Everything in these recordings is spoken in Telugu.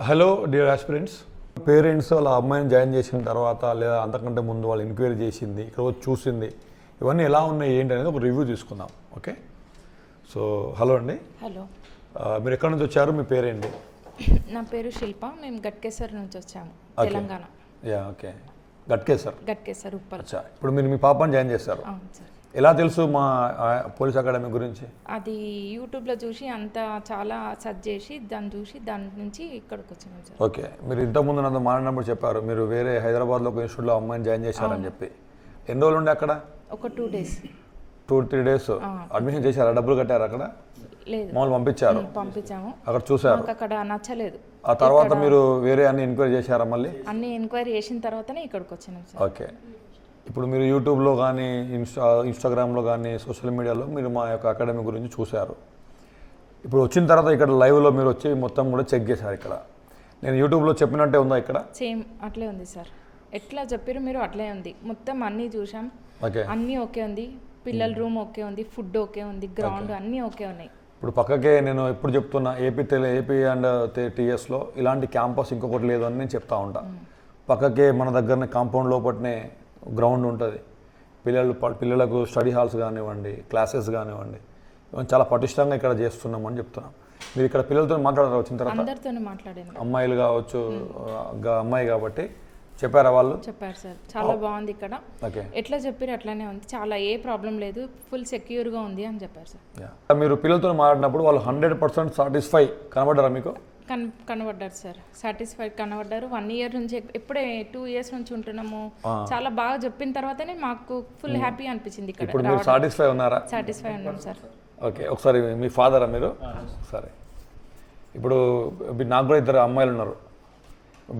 హలో డియర్ ఆస్పిరెంట్స్, పేరెంట్స్ వాళ్ళ అమ్మాయిని జాయిన్ చేసిన తర్వాత లేదా అంతకంటే ముందు వాళ్ళు ఎంక్వైరీ చేసింది, ఇక్కడ వచ్చి చూసింది, ఇవన్నీ ఎలా ఉన్నాయి ఏంటి అనేది ఒక రివ్యూ తీసుకుందాం. ఓకే, సో హలో అండి. హలో, మీరు ఎక్కడి నుంచి వచ్చారు? మీ పేరేంటి? నా పేరు శిల్ప. మేము గట్కేసర్ నుంచి వచ్చాము, తెలంగాణ. Yeah, okay. గట్కేసర్ ఉప్పల్. అచ్చా, ఇప్పుడు మీరు మీ పాపని జాయిన్ చేస్తారు. అవును సార్. ఎలా తెలుసు మా పోలీస్ అకాడమీ గురించి? అది యూట్యూబ్లో చూసి అంతా చాలా సెర్చ్ చేసి దాని నుంచి ఇక్కడికి వచ్చాము సార్. ఓకే, మీరు ఇంతకుముందు నాతో మాట్లాడినప్పుడు చెప్పారు మీరు వేరే హైదరాబాద్లో ఒక ఇన్స్టిట్యూట్లో అమ్మాయిని జాయిన్ చేశారని చెప్పి. ఎన్ని రోజులు ఉండే అక్కడ? ఒక 2 days. 2-3 days అడ్మిషన్ చేశారా? డబ్బులు కట్టారు? అక్కడ లేదు, మామూలు పంపించాము. అక్కడ చూసారు, అక్కడ నచ్చలేదు. ఆ తర్వాత మీరు వేరే అన్ని ఎంక్వైరీ చేశారా? మళ్ళీ అన్ని ఎంక్వైరీ చేసిన తర్వాతనే ఇక్కడికి వచ్చినాం సార్. ఓకే, ఇప్పుడు మీరు యూట్యూబ్లో కానీ ఇన్స్టాగ్రామ్లో కానీ సోషల్ మీడియాలో మీరు మా యొక్క అకాడమీ గురించి చూశారు. ఇప్పుడు వచ్చిన తర్వాత ఇక్కడ లైవ్లో మీరు వచ్చి మొత్తం కూడా చెక్ చేశారు. ఇక్కడ నేను యూట్యూబ్లో చెప్పినట్టే ఉందా? ఇక్కడ సేమ్ అట్లే ఉంది సార్. ఎట్లా చెప్పారు మీరు అట్లే ఉంది. మొత్తం అన్నీ చూసాం, అన్నీ ఓకే ఉంది. పిల్లల రూమ్ ఓకే ఉంది, ఫుడ్ ఓకే ఉంది, గ్రౌండ్ అన్నీ ఓకే ఉన్నాయి. ఇప్పుడు పక్కకే నేను ఎప్పుడు చెప్తున్నా, ఏపీ అండ్ టీఎస్లో ఇలాంటి క్యాంపస్ ఇంకొకటి లేదు అని నేను చెప్తా ఉంటా. పక్కకే మన దగ్గరనే కాంపౌండ్ లోపలనే గ్రౌండ్ ఉంటుంది. పిల్లలకు స్టడీ హాల్స్ కానివ్వండి, క్లాసెస్ కానివ్వండి, ఇవన్నీ చాలా పటిష్టంగా ఇక్కడ చేస్తున్నామని చెప్తున్నాం. మీరు ఇక్కడ పిల్లలతో మాట్లాడారు వచ్చిన తర్వాత? అందరితో మాట్లాడాను. అమ్మాయిలు కావచ్చు, అమ్మాయి కాబట్టి చెప్పారా వాళ్ళు? చెప్పారు సార్, చాలా బాగుంది ఇక్కడ. ఎట్లా చెప్పారు అట్లానే ఉంది, చాలా ఏ ప్రాబ్లం లేదు, ఫుల్ సెక్యూర్గా ఉంది అని చెప్పారు సార్. మీరు పిల్లలతో మాట్లాడినప్పుడు వాళ్ళు 100% సాటిస్ఫై కనబడ్డారా మీకు? కనబడ్డారు సార్, సాటిస్ఫైడ్ కనబడ్డారు. 1 year నుంచి, ఎప్పుడే 2 years నుంచి ఉంటున్నాము. చాలా బాగా చెప్పిన తర్వాతనే మాకు ఫుల్ హ్యాపీ అనిపించింది ఇక్కడ. ఇప్పుడు మీరు సాటిస్ఫై ఉన్నారా? సాటిస్ఫై ఉన్నాం సార్. ఓకే, ఒకసారి మీ ఫాదరా మీరు? సరే, ఇప్పుడు నాకు కూడా 2 అమ్మాయిలు ఉన్నారు.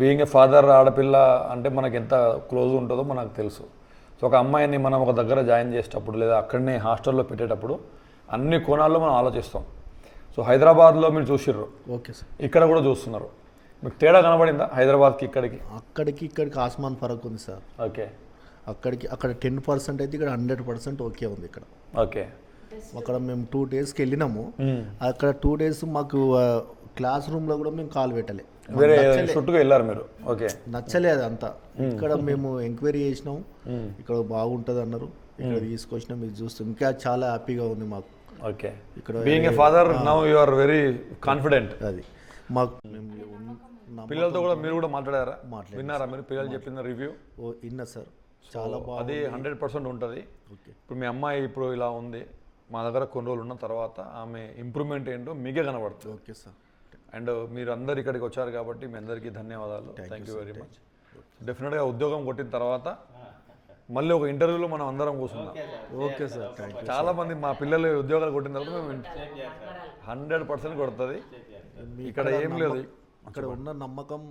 బీయింగ్ ఏ ఫాదర్, ఆడపిల్ల అంటే మనకి ఎంత క్లోజ్ ఉంటుందో మనకు తెలుసు. సో ఒక అమ్మాయిని మనం ఒక దగ్గర జాయిన్ చేసేటప్పుడు లేదా అక్కడనే హాస్టల్లో పెట్టేటప్పుడు అన్ని కోణాల్లో మనం ఆలోచిస్తాం. సో హైదరాబాద్లో మీరు చూసిర్రు, ఓకే సార్, ఇక్కడ కూడా చూస్తున్నారు. మీకు తేడా కనబడిందా హైదరాబాద్కి ఇక్కడికి? ఇక్కడికి ఆస్మాన్ ఫరక్ ఉంది సార్. ఓకే, అక్కడ 10% అయితే ఇక్కడ 100% ఓకే ఉంది ఇక్కడ. ఓకే, అక్కడ మేము 2 daysకి వెళ్ళినాము. అక్కడ 2 days మాకు క్లాస్ రూమ్లో కూడా మేము కాల్ పెట్టలే. వేరే చుట్టుగా వెళ్ళారు మీరు? ఓకే, నచ్చలేదు అంతా. ఇక్కడ మేము ఎంక్వైరీ చేసినాం, ఇక్కడ బాగుంటుంది అన్నారు. ఇక్కడ తీసుకొచ్చినాం, మీరు చూస్తాం, ఇంకా చాలా హ్యాపీగా ఉంది మాకు. ఓకే, ఇక్కడ being a father now you are very confident. అది మాకు పిల్లలతో కూడా మీరు కూడా మాట్లాడారా? విన్నారా మీరు పిల్లలు చెప్పిన రివ్యూ? విన్నా సార్, చాలా బాగా. అది 100% ఉంటుంది. ఇప్పుడు మీ అమ్మాయి ఇప్పుడు ఇలా ఉంది, మా దగ్గర కొన్ని రోజులు ఉన్న తర్వాత ఆమె ఇంప్రూవ్మెంట్ ఏంటో మీకే కనబడుతుంది. ఓకే సార్, అండ్ మీరు అందరు ఇక్కడికి వచ్చారు కాబట్టి మీ అందరికీ ధన్యవాదాలు. Thank you very much. డెఫినెట్గా ఉద్యోగం కొట్టిన తర్వాత మళ్ళీ ఒక ఇంటర్వ్యూలో మనం అందరం కూర్చున్నాం. ఓకే సార్, చాలా మంది మా పిల్లలు ఉద్యోగాలు కొట్టిన తర్వాత మేము 100% కొడుతుంది. ఇక్కడ ఏం లేదు, ఇక్కడ ఉన్న నమ్మకం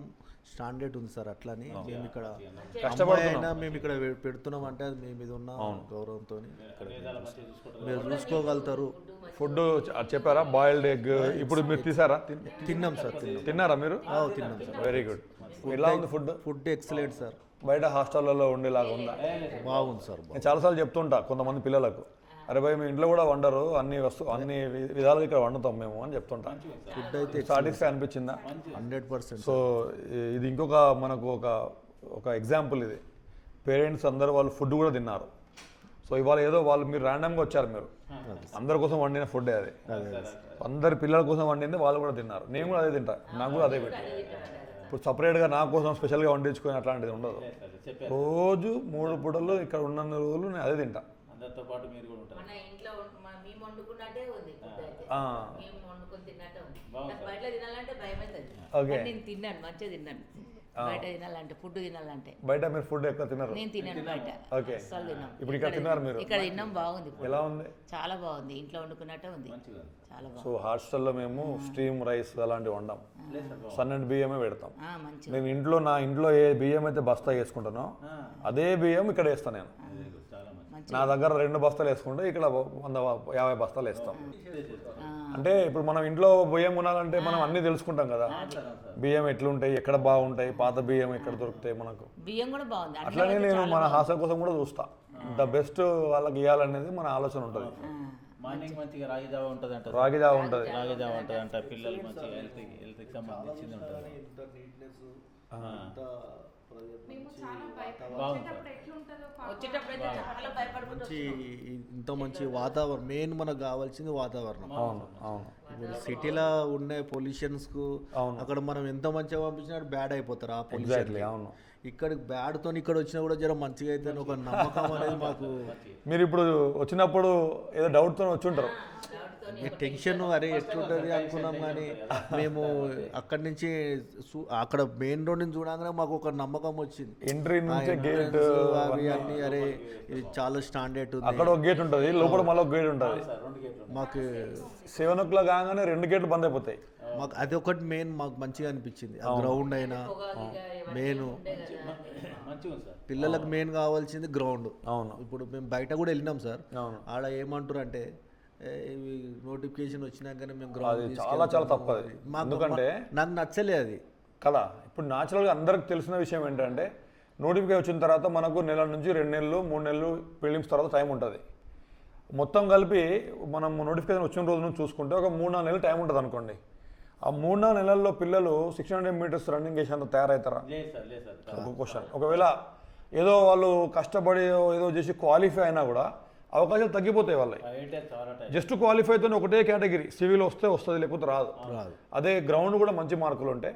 స్టాండర్డ్ ఉంది సార్. అట్లని మేము ఇక్కడ కష్టపడుతున్నా, మేము ఇక్కడ పెడుతున్నాం అంటే అది మీ మీద ఉన్న గౌరవంతో మీరు చూసుకోగలుగుతారు. ఫుడ్ చెప్పారా? బాయిల్డ్ ఎగ్ ఇప్పుడు మీరు తీసారా? తిన్నాం సార్. తిన్నారా మీరు? తిన్నాం సార్. Very good. ఎలా ఉంది ఫుడ్? Food excellent sir. బయట హాస్టల్లో ఉండేలాగా ఉందా? బాగుంది సార్. నేను చాలాసార్లు చెప్తుంటా కొంతమంది పిల్లలకు, అరే భయ్ మీ ఇంట్లో కూడా వండరు, అన్ని విధాలుగా ఇక్కడ వండుతాం మేము అని చెప్తుంటా. ఫుడ్ అయితే సాటిస్ఫై అనిపించిందా? 100%. సో ఇది ఇంకొక మనకు ఒక ఎగ్జాంపుల్. ఇది పేరెంట్స్ అందరూ వాళ్ళు ఫుడ్ కూడా తిన్నారు. సో ఇవాళ ఏదో మీరు ర్యాండమ్గా వచ్చారు, మీరు అందరి కోసం వండిన ఫుడ్ అది, అందరి పిల్లల కోసం వండింది వాళ్ళు కూడా తిన్నారు. నేను కూడా అదే తింటా, నాకు కూడా అదే పెట్టి. ఇప్పుడు సపరేట్గా నా కోసం స్పెషల్గా వండించుకొని అట్లాంటిది ఉండదు. రోజు 3 పూటలు ఇక్కడ ఉన్న రోజులు నేను అదే తింటా. ఓకే, నేను తిన్నాను, మంచిగా తిన్నాను. బయట తినాలంటే ఫుడ్ తినాలంటే బయట మీరు ఫుడ్ ఎక్కువ తిన్నారు? నేను తిన్నాను బయట. ఓకే, అసలు తిన్నాం. ఇప్పుడు ఇక్కడ తిన్నారు మీరు? ఇక్కడ తిన్నాం, బాగుంది. ఎలా ఉంది? చాలా బాగుంది, ఇంట్లో వండుకున్నట్టే ఉంది, చాలా బాగుంది. సో హాస్టల్లో మేము స్టీమ్ రైస్ అలాంటివి వండాం, సన్నటి బియ్యమే పెడతాం. నేను నా ఇంట్లో ఏ బియ్యం అయితే బస్తా వేసుకుంటానో అదే బియ్యం ఇక్కడ వేస్తాను నేను. నా దగ్గర 2 బస్తాలు వేసుకుంటే ఇక్కడ 150 బస్తాలు వేస్తాం. అంటే ఇప్పుడు మనం ఇంట్లో బియ్యం కొనాలంటే మనం అన్నీ తెలుసుకుంటాం కదా, బియ్యం ఎట్లుంటాయి, ఎక్కడ బాగుంటాయి, పాత బియ్యం ఎక్కడ దొరుకుతాయి మనకు. బియ్యం కూడా బాగుంది. అట్లనే నేను మన హాస్టల్ కోసం కూడా చూస్తా, ద బెస్ట్ వాళ్ళకి ఇవ్వాలనేది మన ఆలోచన ఉంటుంది. మార్నింగ్ మంచిగా రాగి జావ ఉంటుంది అంట, రాగి జావ ఉంటుంది. రాగి జావ ఉంటుంది అంట, పిల్లలు మంచిగా హెల్త్కి సంబంధించింది ఉంటుంది. మేము చాలా బాగుంది భయపడేటప్పుడు ఎట్లుంటుందో పాపం. వచ్చేటప్పుడు అయితే చాలా భయపడుకుంటూ మంచి ఇంత మంచి వాతావరణం మెయిన్ మనకు కావాల్సింది వాతావరణం. అవును అవును ఇప్పుడు సిటీలో ఉండే పొల్యూషన్స్కు అవును. అక్కడ మనం ఎంత మంచిగా పంపించినా బ్యాడ్ అయిపోతారు ఆ పొల్యూషన్. ఎగ్జాక్ట్లీ అవును. ఇక్కడికి బ్యాడ్తో ఇక్కడ వచ్చినా కూడా జర మంచిగా అయితే ఒక నమ్మకం అనేది మాకు. మీరు ఇప్పుడు వచ్చినప్పుడు ఏదో డౌట్తో వచ్చి ఉంటారు. టెన్షన్ అరే ఎట్లుంటుంది అనుకున్నాం, కానీ మేము అక్కడి నుంచి అక్కడ మెయిన్ రోడ్ నుంచి చూడగానే మాకు ఒక నమ్మకం వచ్చింది. ఎంట్రీ నుంచి గేట్ అవి అన్ని అరే ఇది చాలా స్టాండర్డ్ ఉంది. అక్కడ ఒక గేట్ ఉంటుంది, లోపల మళ్ళీ ఒక గేట్ ఉంటుంది. మాకు 7 o'clock కాగానే 2 గేట్లు బంద్ అయిపోతాయి. మాకు అది ఒకటి మెయిన్ మాకు మంచిగా అనిపించింది. ఆ గ్రౌండ్ అయినా మెయిన్ మంచిగా ఉంది సార్. పిల్లలకు మెయిన్ కావాల్సింది గ్రౌండ్. అవును ఇప్పుడు మేము బయట కూడా వెళ్ళినాం సార్, అవును. ఆడ ఏమంటారు అంటే ఇవి నోటిఫికేషన్ వచ్చినాకనే మేము అది గ్రౌండ్ చాలా చాలా తప్పు అది. ఎందుకంటే నాకు నచ్చలే అది కదా ఇప్పుడు న్యాచురల్గా అందరికి తెలిసిన విషయం ఏంటంటే నోటిఫికేషన్ వచ్చిన తర్వాత మనకు నెల నుంచి 2 నెలలు 3 నెలలు ప్రిలిమ్స్ తర్వాత టైం ఉంటుంది. మొత్తం కలిపి మనం నోటిఫికేషన్ వచ్చిన రోజు నుంచి చూసుకుంటే ఒక 3-4 నెలలు టైం ఉంటుంది అనుకోండి. ఆ 3-4 నెలల్లో పిల్లలు 600 meters రన్నింగ్ చేసేంత తయారవుతారా? లేదు సార్, లేదు సార్. ఒక క్వశ్చన్. ఒకవేళ ఏదో వాళ్ళు కష్టపడి ఏదో చేసి క్వాలిఫై అయినా కూడా అవకాశాలు తగ్గిపోతాయి వాళ్ళకి. చాలా టైం. జస్ట్ క్వాలిఫైతో ఒకటే కేటగిరీ సివిల్ వస్తే వస్తుంది, లేకపోతే రాదు. అదే గ్రౌండ్ కూడా మంచి మార్కులు ఉంటాయి.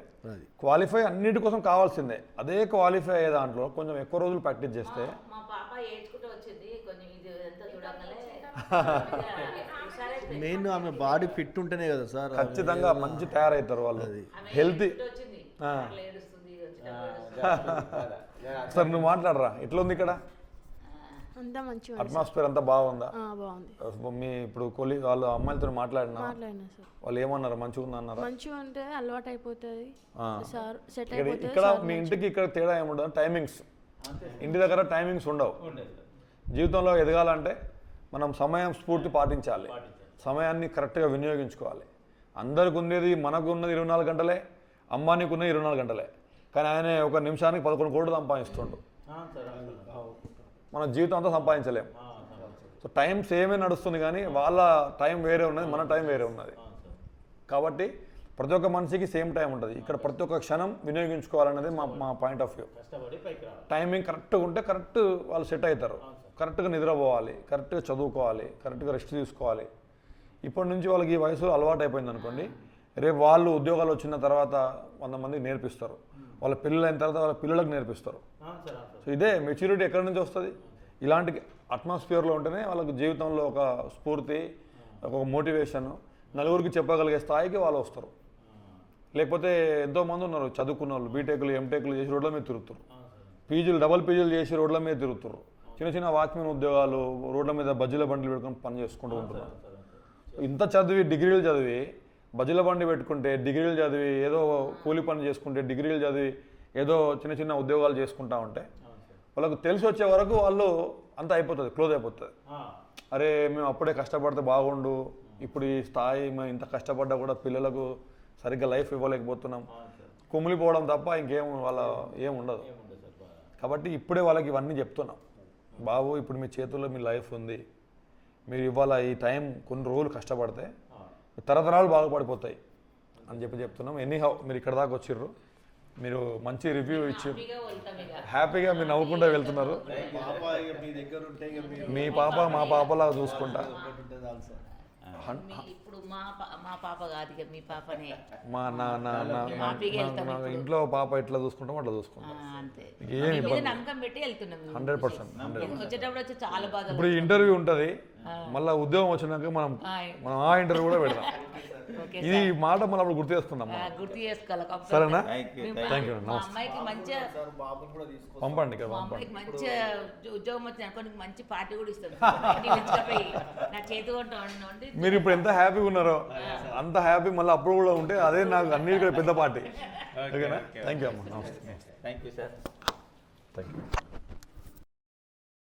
క్వాలిఫై అన్నిటి కోసం కావాల్సిందే. అదే క్వాలిఫై అయ్యే దాంట్లో కొంచెం ఎక్కువ రోజులు ప్రాక్టీస్ చేస్తే మా పాప ఏడ్చుకుంటూ వచ్చింది కొంచెం ఇది ఎంత చూడగానే మెయిన్ ఆమె బాడీ ఫిట్ ఉంటేనే కదా సార్ ఖచ్చితంగా మంచి తయారవుతారు వాళ్ళు. హెల్తీ. వచ్చింది ఏడుస్తుంది సార్ నువ్వు మాట్లాడరా, ఎట్లా ఉంది ఇక్కడ అంతా మంచిగా అట్మాస్ఫియర్ అంతా బాగుందా? బాగుంది. మీ ఇప్పుడు వాళ్ళు అమ్మాయిలతో మాట్లాడినా మాట్లాడినా సార్, వాళ్ళు ఏమన్నారు? మంచిగా ఉందా అన్నారా? మంచిగా ఉంటే అలవాటు అయిపోతుంది సార్, సెట్ ఇక్కడ అయిపోతుంది. ఇక్కడ మీ ఇంటికి ఇక్కడ తేడా ఏముండదు, టైమింగ్స్. ఇంటి దగ్గర టైమింగ్స్ ఉండవు. జీవితంలో ఎదగాలంటే మనం సమయం స్ఫూర్తి పాటించాలి, సమయాన్ని కరెక్ట్గా వినియోగించుకోవాలి. అందరికి ఉండేది మనకు ఉన్నది 24 గంటలే, అమ్మానికి ఉన్నది 24 గంటలే. కానీ ఆయన ఒక నిమిషానికి 11 కోట్లు సంపాదిస్తుండు. మన జీవితం అంతా సంపాదించలేము. సో టైం సేమే నడుస్తుంది, కానీ వాళ్ళ టైం వేరే ఉన్నది, మన టైం వేరే ఉన్నది. కాబట్టి ప్రతి ఒక్క మనిషికి సేమ్ టైం ఉంటుంది. ఇక్కడ ప్రతి ఒక్క క్షణం వినియోగించుకోవాలనేది మా పాయింట్ ఆఫ్ వ్యూ. టైమింగ్ కరెక్ట్గా ఉంటే కరెక్ట్ వాళ్ళు సెట్ అవుతారు. కరెక్ట్గా నిద్రపోవాలి, కరెక్ట్గా చదువుకోవాలి, కరెక్ట్గా రెస్ట్ తీసుకోవాలి. ఇప్పటి నుంచి వాళ్ళకి ఈ వయసులో అలవాటు అయిపోయింది అనుకోండి, రేపు వాళ్ళు ఉద్యోగాలు వచ్చిన తర్వాత 100 మందికి నేర్పిస్తారు. వాళ్ళ పిల్లలు అయిన తర్వాత వాళ్ళ పిల్లలకు నేర్పిస్తారు. సో ఇదే మెచ్యూరిటీ ఎక్కడి నుంచి వస్తుంది? ఇలాంటి అట్మాస్ఫియర్లో ఉంటేనే వాళ్ళకి జీవితంలో ఒక స్ఫూర్తి, ఒక మోటివేషన్, నలుగురికి చెప్పగలిగే స్థాయికి వాళ్ళు వస్తారు. లేకపోతే ఎంతోమంది ఉన్నారు చదువుకున్న వాళ్ళు, బీటెక్లు ఎంటెక్లు చేసి రోడ్ల మీద తిరుగుతారు, పీజీలు డబల్ పీజీలు చేసి రోడ్ల మీద తిరుగుతారు, చిన్న చిన్న వాచ్మెన్ ఉద్యోగాలు, రోడ్ల మీద బజ్జీల బండ్లు పెట్టుకొని పని చేసుకుంటూ ఉంటున్నారు. ఇంత చదివి డిగ్రీలు చదివి బజ్జీల బండి పెట్టుకుంటే, డిగ్రీలు చదివి ఏదో కూలి పని చేసుకుంటే, డిగ్రీలు చదివి ఏదో చిన్న చిన్న ఉద్యోగాలు చేసుకుంటా ఉంటే వాళ్ళకు తెలిసి వచ్చే వరకు వాళ్ళు అంతా అయిపోతుంది, క్లోజ్ అయిపోతుంది. అరే మేము అప్పుడే కష్టపడితే బాగుండు, ఇప్పుడు ఈ స్థాయి మేము ఇంత కష్టపడ్డా కూడా పిల్లలకు సరిగ్గా లైఫ్ ఇవ్వలేకపోతున్నాం, కుమిలిపోవడం తప్ప ఇంకేం వాళ్ళ ఏం ఉండదు. కాబట్టి ఇప్పుడే వాళ్ళకి ఇవన్నీ చెప్తున్నాం, బాబు ఇప్పుడు మీ చేతుల్లో మీ లైఫ్ ఉంది, మీరు ఇవాళ ఈ టైం కొన్ని రోజులు కష్టపడితే తరతరాలు బాగుపడిపోతాయి అని చెప్తున్నాం. ఎనీహౌ మీరు ఇక్కడ దాకా వచ్చిర్రు, మీరు మంచి రివ్యూ ఇచ్చారు, హ్యాపీగా మీరు నవ్వుకుంటూ వెళ్తున్నారు. మీ పాప మా పాపలాగా చూసుకుంటా. ఇప్పుడు మా పాప కాదు ఇక మీ పాపనే. మా ఇంట్లో పాప ఎట్లా చూసుకుంటాం అట్లా చూసుకుంటాం. అంతే, ఏం ఇబ్బంది, నమ్మకం పెట్టి వెళ్తున్నాం. 100%. వచ్చేటప్పుడు వచ్చి చాలా బాధ. ఇప్పుడు ఇంటర్వ్యూ ఉంటుంది, మళ్ళీ ఉద్యోగం వచ్చినాక మనం ఆ ఇంటర్వ్యూ కూడా పెడతాం. ఇది మాట మనం అప్పుడు గుర్తు చేసుకుందాం, గుర్తు చేసుకోవాలి. సరేనా? Thank you. మా అమ్మాయికి మంచిగా పంపండి, ఇక్కడ మా పంపండి. అమ్మాయికి మంచిగా ఉద్యోగం వచ్చింది అనుకోండి, మంచి పార్టీ కూడా ఇస్తాను. నా చేతి వండి మీరు ఇప్పుడు ఎంత హ్యాపీగా ఉన్నారో అంత హ్యాపీ మళ్ళీ అప్పుడు కూడా ఉంటే అదే నాకు అన్నిటికీ పెద్ద పార్టీ. ఓకేనా? థ్యాంక్ యూ అమ్మ. నమస్తే. Thank you sir. Thank you.